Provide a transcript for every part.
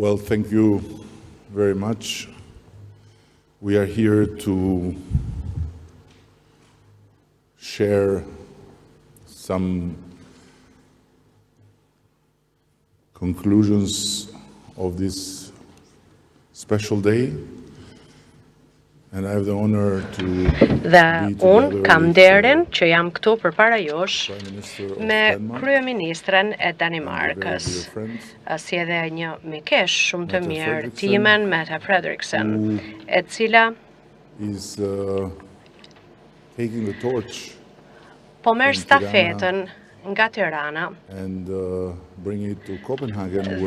Well, thank you very much. We are here to share some conclusions of this special day. And I have the honor to Dhe unë kam nderin që jam këtu përpara jush me kryeministren e Danimarkës, si edhe një mikesh shumë të mirë, timen Mette Frederiksen, e cila po merr stafetën nga Tirana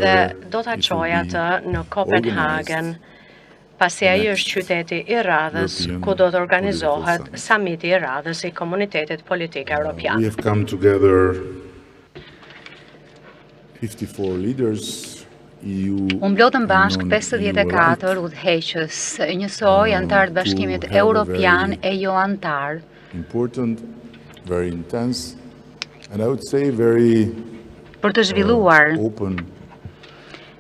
dhe do ta çojë atë në Copenhagen, pasi ai është qyteti I radhës ku do të organizohet samiti I radhës I Komunitetit Politik Evropian. We have come together 54 leaders. U mblodhen bashk 54 udhëheqës, njësoj antar të Bashkimit Evropian e jo antar. Important, very intense, and I would say very për të zhvilluar open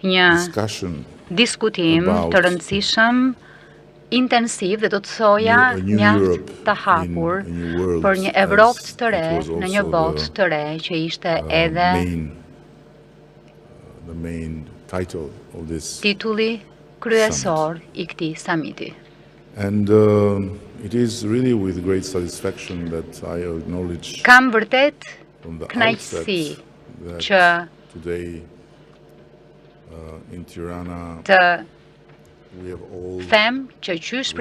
një discussion diskutim të rëndësishëm, intensiv dhe do të thoja mjaft të hapur për një Evropë të re në një botë të re që ishte edhe titulli kryesor I këtij samiti. And it is really with great satisfaction that I acknowledge Kam vërtet kënaqësi që today in Tirana të them që qysh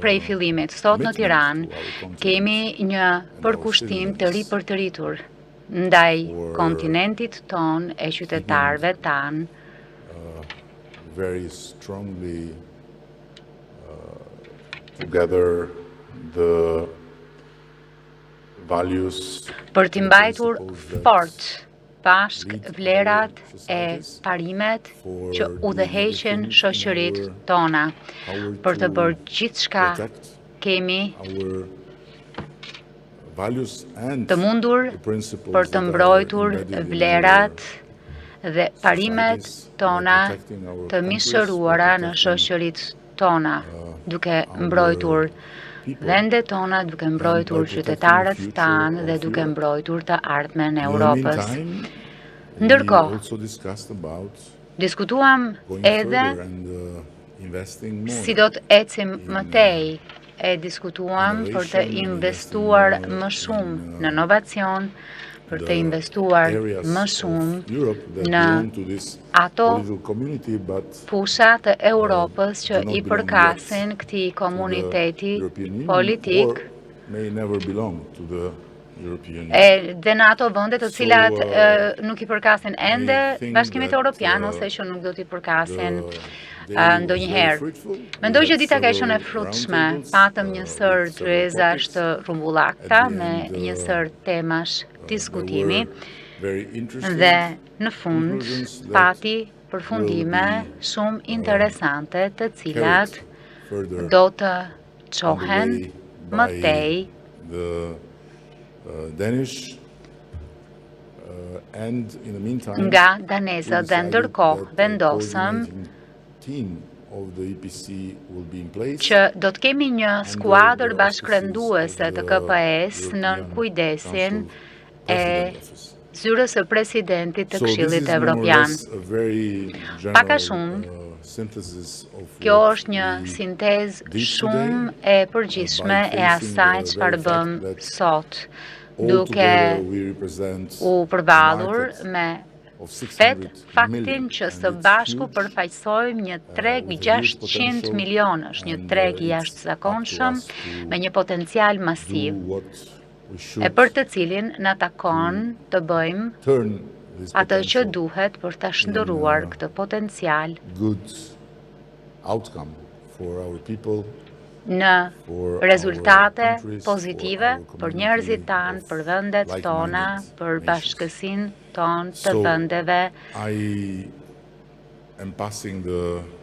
prej fillimit sot në Tiranë kemi një përkushtim të ri për të rritur ndaj kontinentit ton e qytetarëve tan. Very strongly together the values për t'i mbajtur fort bashk vlerat e parimet që udhëheqin shoqëritë tona. Për të bërë gjithçka kemi të mundur për të mbrojtur vlerat dhe parimet tona të mishëruara në shoqëritë tona, duke mbrojtur vendet tona, duke mbrojtur qytetarët tanë dhe duke mbrojtur të ardhmen e Europës. Ndërkohë, diskutuam edhe si do të ecim më tej, e diskutuam për të investuar më shumë në inovacion, për të investuar më shumë në ato fusha të Europës që I përkasin këtij komuniteti politik dhe në ato vende të cilat nuk I përkasin ende Bashkimit Evropian ose që nuk do t'i përkasin ndonjëherë. Mendoj që dita ka qenë e frutshme, patëm një sër tryezash të rrumbullakta me një sër temash diskutimi dhe në fund pati përfundime shumë interesante të cilat do të çohen më tej nga danezët dhe ndërkohë vendosëm që do të kemi një skuadër bashkërenduese të KPS në kujdesin e zyrës së presidentit të Këshillit Evropian. Pak a shumë, kjo është një sintezë shumë e përgjithshme e asaj çfarë bëm sot, duke u përballur me faktin që së bashku përfaqësojmë një treg 600 milionësh, një treg I jashtëzakonshëm me një potencial masiv, e për të cilin na takon të bëjmë atë që duhet për ta shndërruar këtë potencial në rezultate pozitive për njerëzit tanë, për vendet tona, për bashkësinë tonë të vendeve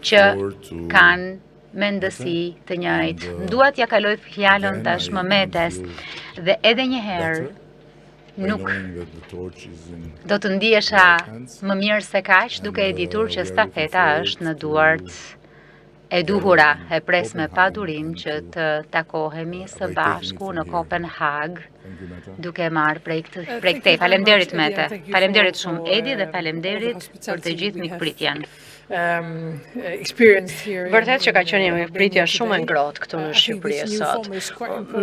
që kanë mendësi të njëjtë. Dua t'ja kaloj fjalën tashmë Metes dhe edhe një herë nuk do të ndihesha më mirë se kaq duke e ditur që stafeta është në duart e duhura. E pres me padurim që të takohemi së bashku në Kopenhag duke marrë prej këtej. Faleminderit Mete. Faleminderit shumë Edi dhe faleminderit për të gjithë mikpritjen. Vërtet që ka qenë një mikpritje shumë e ngrohtë këtu në Shqipëri sot.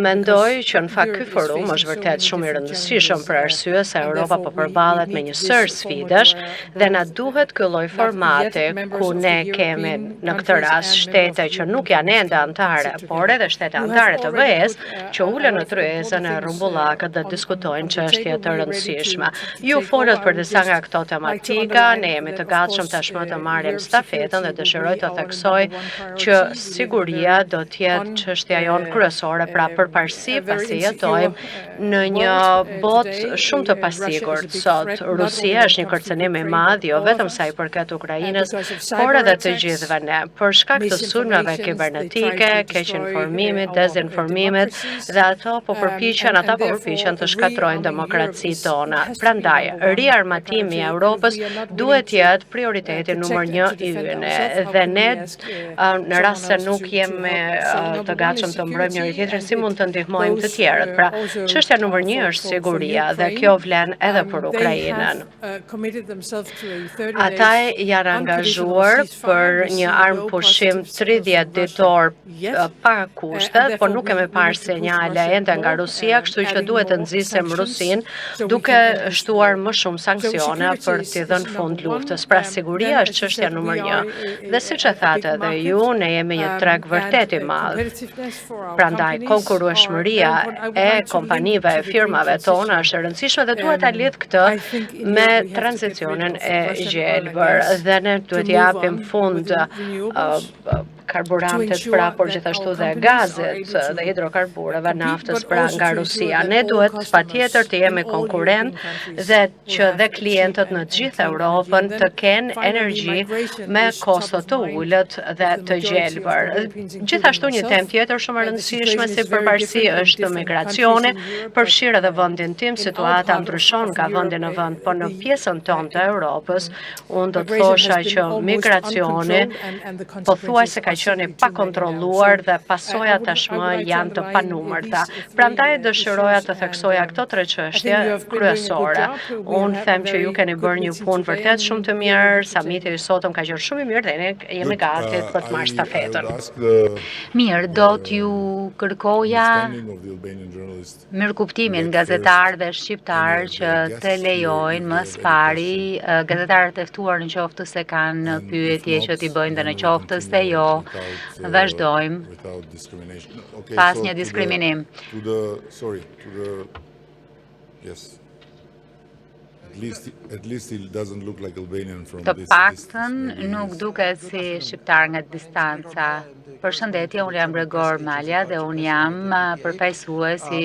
Mendoj që në fakt ky forum është vërtet shumë i rëndësishëm për arsye se Europa po përballet me një sër sfidash dhe na duhet ky lloj formati ku ne kemi në këtë rast shtete që nuk janë ende antare, por edhe shtete antare të VE-s që ulen në tryezën e rrumbullakët dhe diskutojnë çështje të rëndësishme. Ju folët për disa nga këto tematika, ne jemi të gatshëm tashmë të marrim stafetën dhe dëshiroj të theksoj që siguria do të jetë çështja jonë kryesore, pra përparësi pasi jetojmë në një botë shumë të pasigurt sot. Rusia është një kërcënim i madh, jo vetëm sa i përket Ukrainës, por edhe të gjithëve ne. Për shkak të sulmeve kibernetike, keq informimit, dezinformimit dhe ata po përpiqen të shkatrojnë demokracitë tona. Prandaj, riarmatimi i Europës duhet të jetë prioriteti numër 1 i ynë dhe ne në rast se nuk jemi të gatshëm të mbrojmë njëri tjetrin, si mund të ndihmojmë të tjerët. Pra, çështja numër 1 është siguria dhe kjo vlen edhe për Ukrainën. Ata janë angazhuar për një armë pushim 30 ditor pa kushte, por nuk kemi parë sinjale ende nga Rusia, kështu që duhet të nxisim Rusinë duke shtuar më shumë sanksione për t'i dhënë fund luftës. Pra, siguria është çështja numër 1. Dhe siç e thatë edhe ju, ne jemi një treg vërtet i madh. Prandaj konkurrueshmëria e kompanive e firmave tona është e rëndësishme dhe duhet ta lidh këtë me tranzicionin e gjelbër dhe ne duhet t'i japim fund karburantet pra, por gjithashtu dhe gazet dhe hidrokarbureve, naftës pra nga Rusia. Ne duhet patjetër të jemi konkurrent dhe që dhe klientët në gjithë Europën të kenë energji me kosto të ulët dhe të gjelbër. Gjithashtu një temë tjetër shumë e rëndësishme si përparësi është migracioni, përfshirë edhe vendin tim, situata ndryshon nga vendi në vend, por në pjesën tonë të Europës, unë do të thosha që migracioni pothuajse ka qenë pa kontrolluar dhe pasojat tashmë janë të panumërta. Prandaj dëshiroja të theksoja këto 3 çështje kryesore. Unë them që ju keni bërë një punë vërtet shumë të mirë, samiti i sotëm ka qenë shumë i mirë dhe ne jemi gati për të marrë stafetën. Mirë, do t'ju kërkoja mirëkuptimin gazetarëve shqiptar që të lejojnë më së pari gazetarët e ftuar në qoftë se kanë pyetje që t'i bëjnë dhe në qoftë se jo, vazhdojmë pas një diskriminim. Të paktën nuk duket si shqiptar nga distanca. Përshëndetje, unë jam Gregor Malja dhe unë jam përfaqësuesi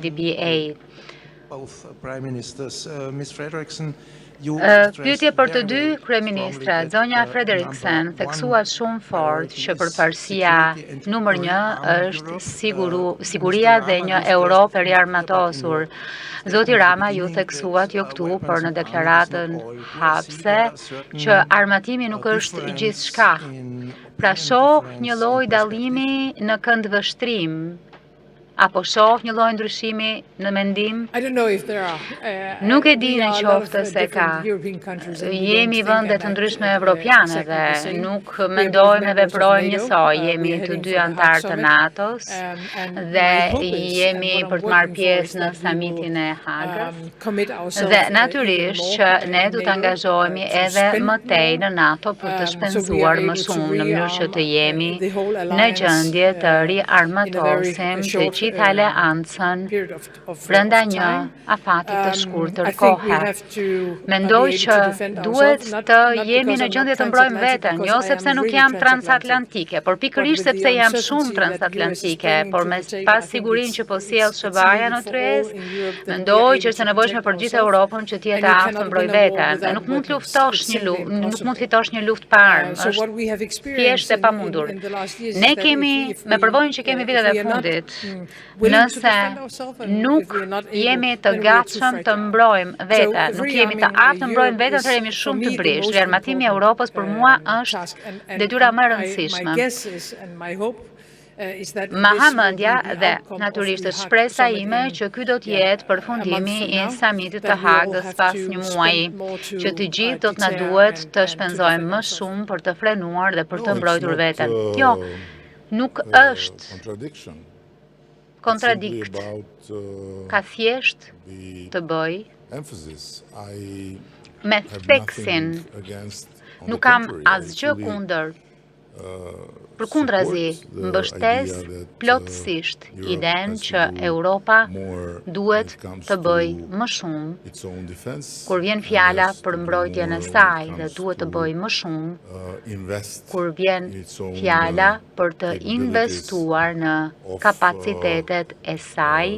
DBA. Pyetje për të dy kryeministrat. Zonja Frederiksen theksua shumë fort që përparësia numër 1 është siguria dhe një Europë e riarmatosur. Zoti Rama ju theksuat jo këtu, por në deklaratën hapse që armatimi nuk është gjithçka. Pra shoh një lloj dallimi në këndvështrim. Apo shoh një lloj ndryshimi në mendim? Nuk e di në qoftë se ka. Jemi vende të ndryshme evropiane dhe nuk mendojmë e veprojmë njësoj. Jemi të dy antar të NATO-s dhe jemi për të marrë pjesë në samitin e Hagës. Dhe natyrisht që ne du të angazhohemi edhe më tej në NATO për të shpenzuar më shumë në mënyrë që të jemi në gjendje të riarmatosim të gjithë aleancën brenda një afati të shkurtër kohe. Mendoj që duhet të jemi në gjendje të mbrojmë veten, jo sepse nuk jam transatlantike, por pikërisht sepse jam shumë transatlantike, por me pas sigurinë që po sjell SBA-ja në tryezë, mendoj që është e nevojshme për gjithë Europën që të jetë aftë të mbrojë veten. Nuk mund të luftosh një luftë, nuk mund të fitosh një luftë pa armë, është thjesht e pamundur. Ne kemi, me përvojën që kemi vitet e fundit, Nëse nuk jemi të gatshëm të mbrojmë vete, nuk jemi të aftë të mbrojmë vete, atëherë jemi shumë të brish. Riarmatimi i Europës për mua është detyra më e rëndësishme. Ma hamendja dhe natyrisht shpresa ime që ky do të jetë përfundimi i samitit të Hagës pas një muaji, që të gjithë do të na duhet të shpenzojmë më shumë për të frenuar dhe për të mbrojtur veten. Jo, nuk është kontradikt, ka thjesht të bëj me theksin. Nuk kam asgjë kundër. Përkundrazi, mbështes plotësisht idenë që Europa duhet të bëj më shumë kur vjen fjala për mbrojtjen e saj dhe duhet të bëj më shumë kur vjen fjala për të investuar në kapacitetet e saj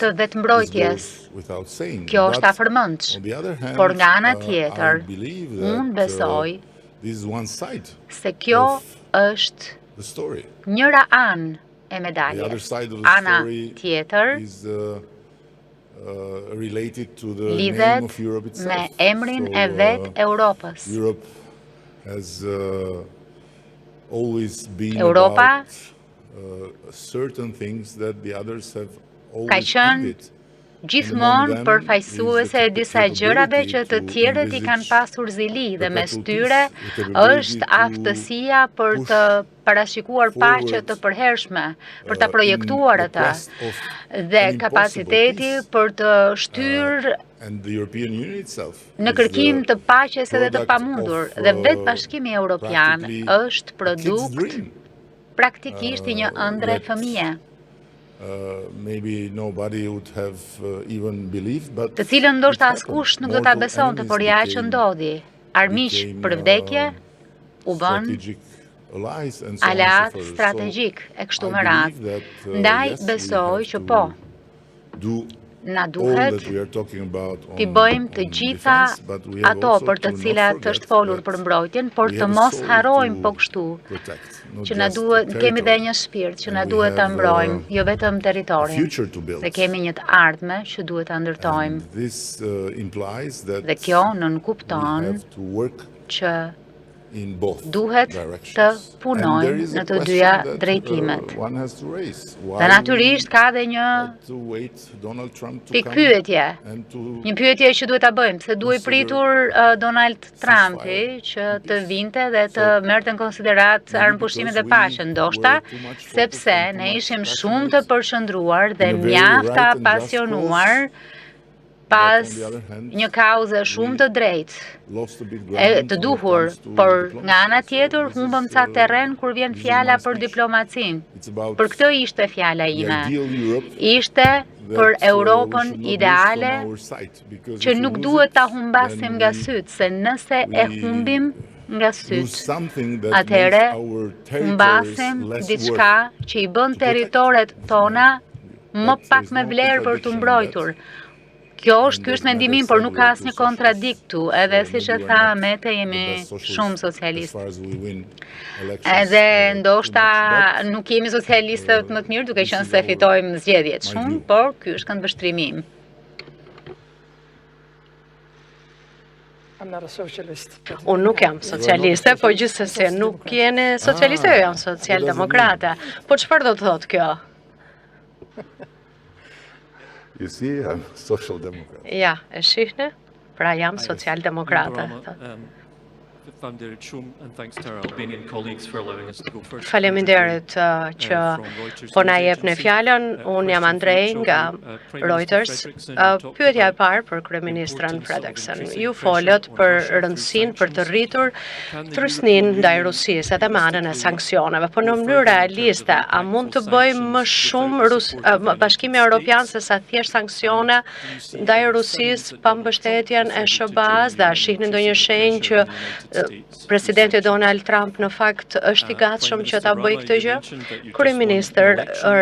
të vetëmbrojtjes. Kjo është afërmendsh, por nga ana tjetër, unë besoj se kjo është njëra anë e medaljes. Ana tjetër lidhet me emrin e vetë Europës. Europa ka qenë gjithmonë përfaqësuese e disa gjërave që të tjerët i kanë pasur zili dhe mes tyre është aftësia për të parashikuar paqe të përhershme, për ta projektuar atë dhe kapaciteti për të shtyrë në kërkim të paqes edhe të pamundur dhe vetë Bashkimi Evropian është produkt praktikisht i një ëndre fëmije. Të cilën ndoshta askush nuk do ta besonte, por ja që ndodhi. Armiq për vdekje u bën aleat strategjik e kështu me radhë. Ndaj besoj që po, na duhet t'i bëjmë të gjitha ato për të cilat është folur për mbrojtjen, por të mos harrojmë po kështu, që na duhet, kemi dhe një shpirt që na duhet ta mbrojmë, jo vetëm territorin, dhe kemi një të ardhme që duhet ta ndërtojmë. Dhe kjo nënkupton që duhet të punojmë në të dyja drejtimet. Dhe natyrisht ka dhe një pikpyetje. Një pyetje që duhet ta bëjmë, se duhet pritur Donald Trumpi që të vinte dhe të merrte në konsiderat armëpushimin dhe paqen, ndoshta sepse ne ishim shumë të përshëndruar dhe mjaft të apasionuar pas një kauze shumë të drejtë, të duhur, por nga ana tjetër humbëm ca terren kur vjen fjala për diplomacin. Për këtë ishte fjala ime. Ishte për Europën ideale që nuk duhet ta humbasim nga syt, se nëse e humbim nga syt, atëherë humbasim diçka që i bën territoret tona më pak me vlerë për të mbrojtur. Ky është mendimi im, por nuk ka asnjë kontradikt këtu, edhe siç e tha Mete, jemi shumë socialistë. Edhe ndoshta nuk jemi socialistët më të mirë, duke qenë se fitojmë zgjedhjet shumë, por ky është këndvështrimi im. Unë nuk jam socialiste, po gjithsesi nuk jeni socialiste, jo jam socialdemokrate. Po çfarë do të thotë kjo? You see, I'm social democrat. Ja, e shihni? Pra jam socialdemokrate. Faleminderit që po na jepni fjalën. Unë jam Andrej nga Reuters. Pyetja e parë për kryeministren Fredriksson. Ju folët për rëndësinë për të rritur trysninë ndaj Rusisë edhe me anën e sanksioneve, por në mënyrë realiste, a mund të bëjmë më shumë Bashkimi Evropian se sa thjesht sanksione ndaj Rusisë pa mbështetjen e SBA-s, dhe a shihni ndonjë shenjë që presidenti Donald Trump në fakt është I gatshëm që ta bëjë këtë gjë? Kryeministër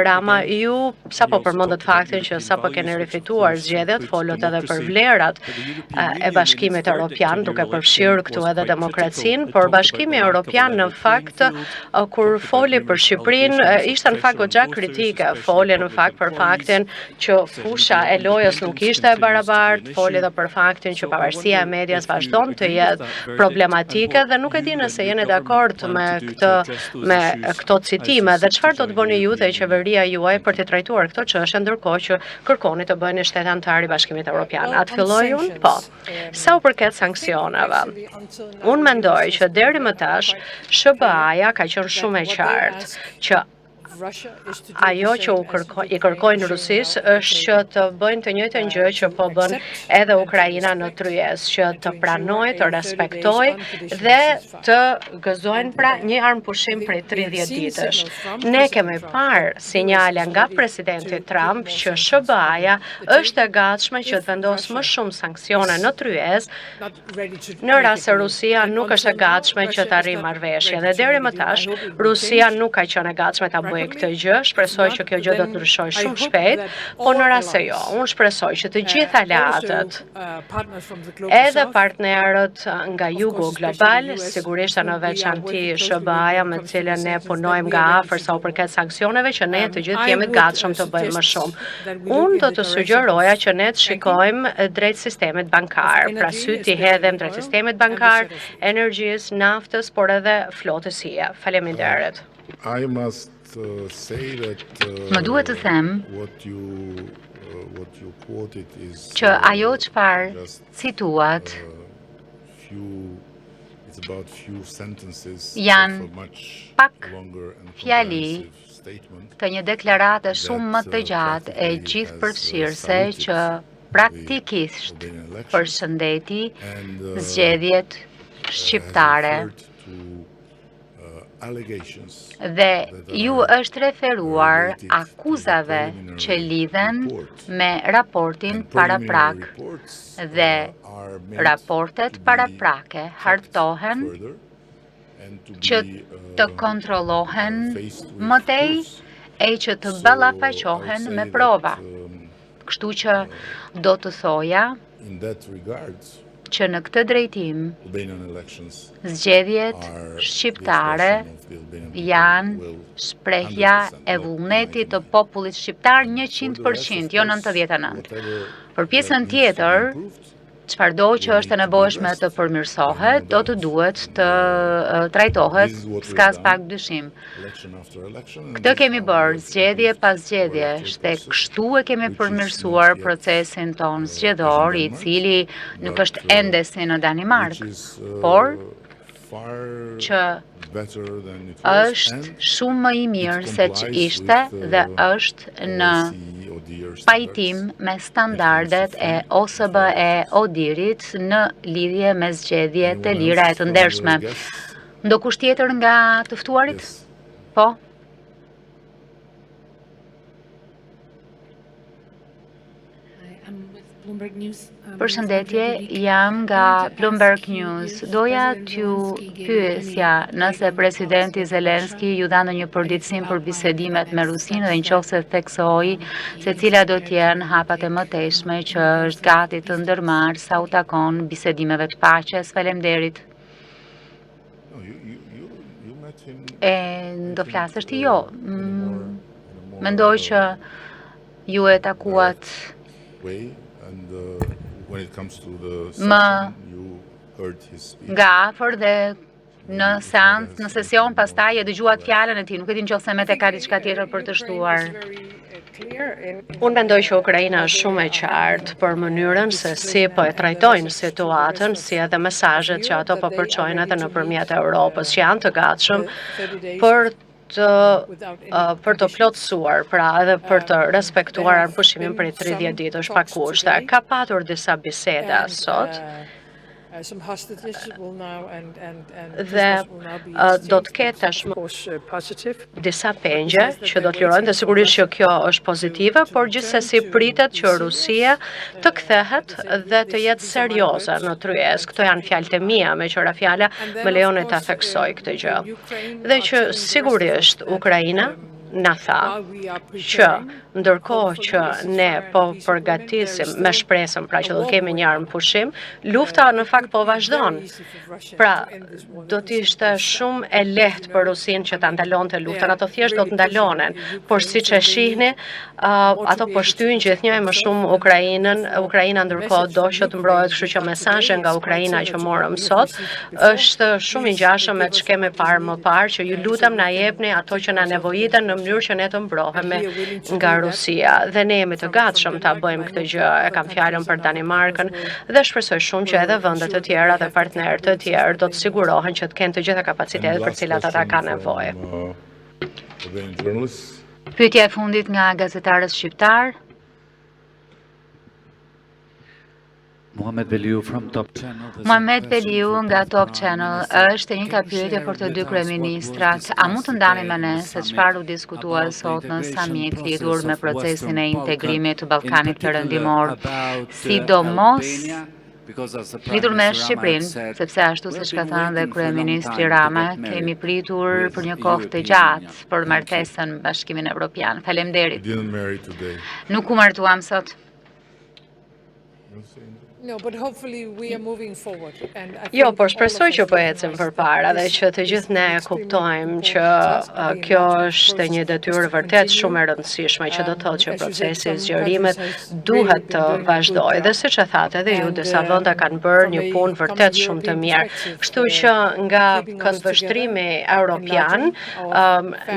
Rama, ju sapo përmendët faktin që sapo keni rifituar zgjedhjet, folët edhe për vlerat e Bashkimit Evropian, duke përfshirë këtu edhe demokracinë, por Bashkimi Evropian në fakt kur foli për Shqipërinë ishte në fakt goxha kritike, foli në fakt për faktin që fusha e lojës nuk ishte e barabartë, foli edhe për faktin që pavarësia e medias vazhdon të jetë problematike dhe nuk e di nëse jeni dakord me këto citime dhe çfarë do të bëni ju dhe qeveria juaj për të trajtuar këto çështje ndërkohë që kërkoni të bëheni shtet antar I Bashkimit Evropian. A të filloj unë? Po. Sa u përket sanksioneve, unë mendoj që deri më tash SBA-ja ka qenë shumë e qartë që ajo që I kërkojnë Rusisë është që të bëjnë të njëjtën gjë që po bën edhe Ukraina në tryezë, që të pranojë, të respektojë dhe të gëzojnë pra një armëpushim prej 30 ditësh. Ne kemi parë sinjale nga presidenti Trump që SBA-ja është e gatshme që të vendosë më shumë sanksione në tryezë në rast se Rusia nuk është e gatshme që të arrijë marrëveshje dhe deri më tash Rusia nuk ka qenë e gatshme ta bëjë këtë gjë, shpresoj që kjo gjë do të ndryshojë shumë shpejt, po në rast se jo, unë shpresoj që të gjithë aleatët, edhe partnerët nga jugu global, sigurisht në veçanti SBA-ja me të cilën ne punojmë nga afër sa u përket sanksioneve, që ne të gjithë jemi të gatshëm të bëjmë më shumë. Unë do të sugjeroja që ne të shikojmë drejt sistemit bankar, pra sy t'i hedhim drejt sistemit bankar, energjisë, naftës, por edhe flotës hije. Faleminderit. Më duhet të them që ajo çfarë cituat janë pak fjali të një deklarate shumë më të gjatë e gjithëpërfshirëse që praktikisht përshëndeti zgjedhjet shqiptare. Dhe ju është referuar akuzave që lidhen me raportin paraprak dhe raportet paraprake hartohen që të kontrollohen më tej e që të ballafaqohen me prova. Kështu që do të thoja që në këtë drejtim zgjedhjet shqiptare janë shprehja e vullnetit të popullit shqiptar 100%, jo 99%. Për pjesën tjetër, çfarëdo që është e nevojshme të përmirësohet, do të duhet të trajtohet s'ka pak dyshim. Këtë kemi bërë zgjedhje pas zgjedhjesh dhe kështu e kemi përmirësuar procesin ton zgjedhor, I cili nuk është ende si në Danimarkë, por që është shumë më I mirë se ç'ishte dhe është në pajtim me standardet e OSBE ODIHR-it në lidhje me zgjedhje të lira e të ndershme. Ndokush tjetër nga të ftuarit? Po? Përshëndetje, jam nga Bloomberg News. Doja t'ju pyesja nëse presidenti Zelenski ju dha ndonjë përditësim për bisedimet me Rusinë dhe nëse theksoi se cilat do të jenë hapat e mëtejshme që është gati të ndërmarrë sa u takon bisedimeve të paqes. Faleminderit. Do flasësh ti? Jo. Mendoj që ju e takuat më nga afër dhe në seancë, në sesion, pastaj e dëgjuat fjalën e tij. Nuk e di nëse me ka diçka tjetër për të shtuar. Unë mendoj që Ukraina është shumë e qartë për mënyrën se si po e trajtojnë situatën, si edhe mesazhet që ato po përçojnë edhe nëpërmjet Europës, që janë të gatshëm për të plotësuar, pra edhe për të respektuar armëpushimin për 30 ditësh pa kushte. Ka patur disa biseda sot Dhe do të ketë tashmë disa pengje që do të lirojnë, dhe sigurisht që kjo është pozitive, por gjithsesi pritet që Rusia të kthehet dhe të jetë serioze në tryez. Këto janë fjalët e mia, me qëra fjala më lejoni ta theksoj këtë gjë. Dhe që sigurisht Ukraina na tha që ndërkohë që ne po përgatisim me shpresën pra që do të kemi një armë pushim, lufta në fakt po vazhdon. Pra, do të ishte shumë e lehtë për Rusin që ta ndalonte luftën, ato thjesht do të ndalonen, por siç e shihni, ato po shtyjnë gjithnjë më shumë Ukrainën. Ukraina ndërkohë do që të mbrohet, kështu që mesazhi nga Ukraina që morëm sot është shumë i ngjashëm me ç'kemi parë më parë, që ju lutem na jepni ato që na nevojiten në mënyrë që ne të mbrohemi nga Rusia, dhe ne jemi të gatshëm ta bëjmë këtë gjë. E kam fjalën për Danimarkën dhe shpresoj shumë që edhe vendet të tjera dhe partnerët të tjerë do të sigurohen që të kenë të gjitha kapacitetet për cilat ata kanë nevojë. Pyetja e fundit nga gazetarës shqiptar. Muhamet Beliu from Top Channel. Muhamet Beliu nga Top Channel është një pyetje për të dy kryeministrat. A mund të ndani me ne se çfarë u diskutua sot në samit lidhur me procesin e integrimit të Ballkanit Perëndimor, sidomos lidhur me Shqipërinë, sepse ashtu siç ka thënë dhe kryeministri Rama, kemi pritur për një kohë të gjatë për martesën me Bashkimin Evropian. Faleminderit. Nuk u martuam sot. Jo, por shpresoj që po ecim përpara dhe që të gjithë ne kuptojmë që kjo është një detyrë vërtet shumë e rëndësishme, që do të thotë që procesi i zgjerimit duhet të vazhdojë. Dhe siç e thatë edhe ju, disa vende kanë bërë një punë vërtet shumë të mirë. Kështu që nga këndvështrimi evropian,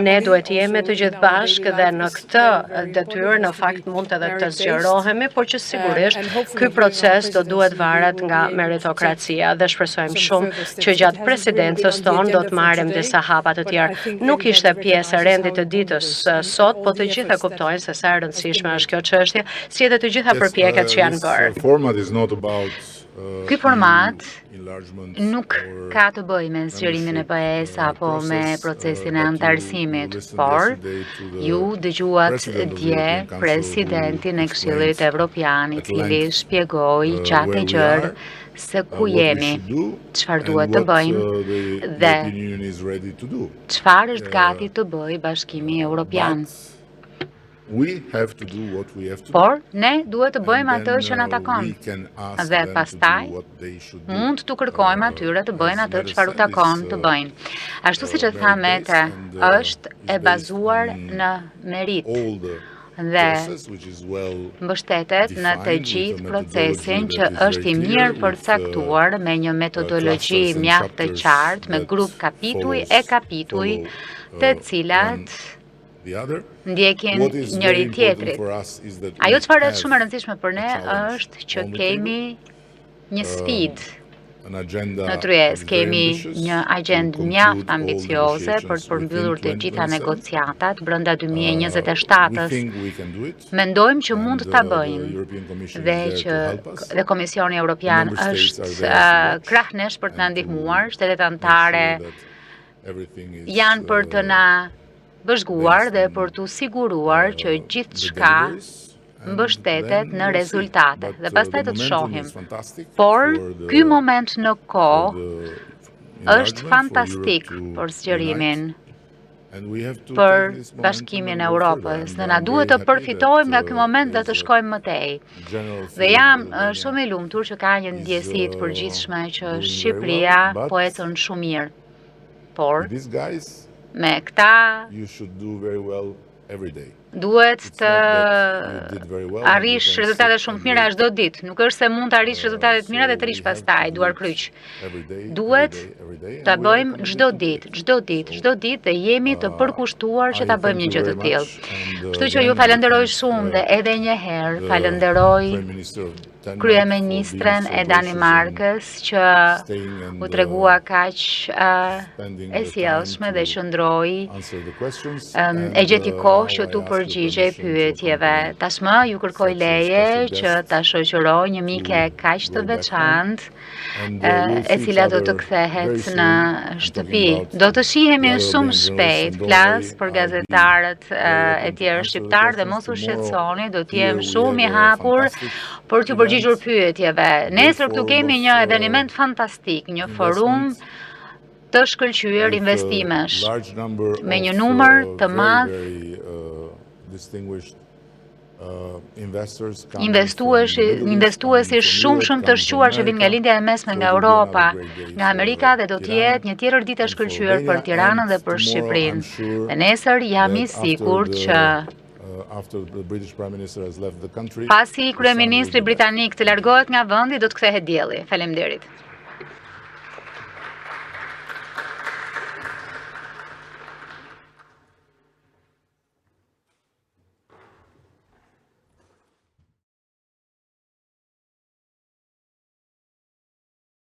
ne duhet jemi të gjithë bashkë dhe në këtë detyrë në fakt mund edhe të zgjerohemi, por që sigurisht ky proces do duhet varet nga meritokracia dhe shpresojmë shumë që gjatë presidencës tonë do të marrim disa hapa të tjerë. Nuk ishte pjesë e rendit të ditës sot, po të gjitha kuptojnë se sa e rëndësishme është kjo çështje, si edhe të gjitha përpjekjet që janë bërë. Ky format nuk ka të bëjë me zgjerimin e PES apo me procesin e antarësimit, por ju dëgjuat dje presidentin e Këshillit Evropian, i cili shpjegoi gjatë e gjerë se ku jemi, çfarë duhet të bëjmë dhe çfarë është gati të bëjë Bashkimi Evropian. Por ne duhet të bëjmë atë që na takon. Dhe pastaj mund të kërkojmë atyre të bëjnë atë çfarë u takon të bëjnë. Ashtu siç e tha Mete, është e bazuar në merit dhe mbështetet në të gjithë procesin që është i mirë përcaktuar me një metodologji mjaft të qartë, me grup kapituj e kapituj, të cilat ndjekin njëri tjetrit. Ajo çfarë është shumë e rëndësishme për ne është që kemi një sfidë në tryez, kemi një agjendë mjaft ambicioze për të përmbyllur të gjitha negociatat brenda 2027-s. Mendojmë që mund ta bëjmë dhe që Komisioni Evropian është krahnesh për të na ndihmuar, shtetet anëtare janë për të na bashkuar dhe për të siguruar që gjithçka mbështetet në rezultate dhe pastaj të shohim. Por ky moment në kohë është fantastik për zgjerimin, për Bashkimin e Europës, dhe na duhet të përfitojmë nga ky moment dhe të shkojmë më tej. Dhe jam shumë i lumtur që ka një ndjesi të përgjithshme që Shqipëria po ecën shumë mirë. Por me këta duhet të arrish rezultate shumë të mira çdo ditë. Nuk është se mund të arrish rezultate të mira dhe të rish pastaj duar kryq. Duhet ta bëjmë çdo ditë dhe jemi të përkushtuar që ta bëjmë një gjë të tillë. Kështu që ju falenderoj shumë dhe edhe një herë falenderoj kryeministren e Danimarkës që u tregua kaq e sjellshme dhe qëndroi e gjeti kohë që tu përgjigjej pyetjeve. Tashmë ju kërkoj leje që ta shoqëroj një mike kaq të veçantë e cila do të kthehet në shtëpi. Do të shihemi shumë shpejt, flas për gazetarët e tjerë shqiptar dhe mos u shqetësoni, do të jem shumë i hapur për t'ju përgjigjur pyetjeve. Nesër këtu kemi një eveniment fantastik, një forum të shkëlqyer investimesh me një numër të madh investuesi shumë të shquar që vinë nga lindja e mesme nga Europa, nga Amerika dhe do të jetë një tjetër ditë e shkëlqyer për Tiranën dhe për Shqipërinë. Dhe nesër jam i sigurt që pasi kryeministri britanik të largohet nga vendi do të kthehet dielli. Faleminderit.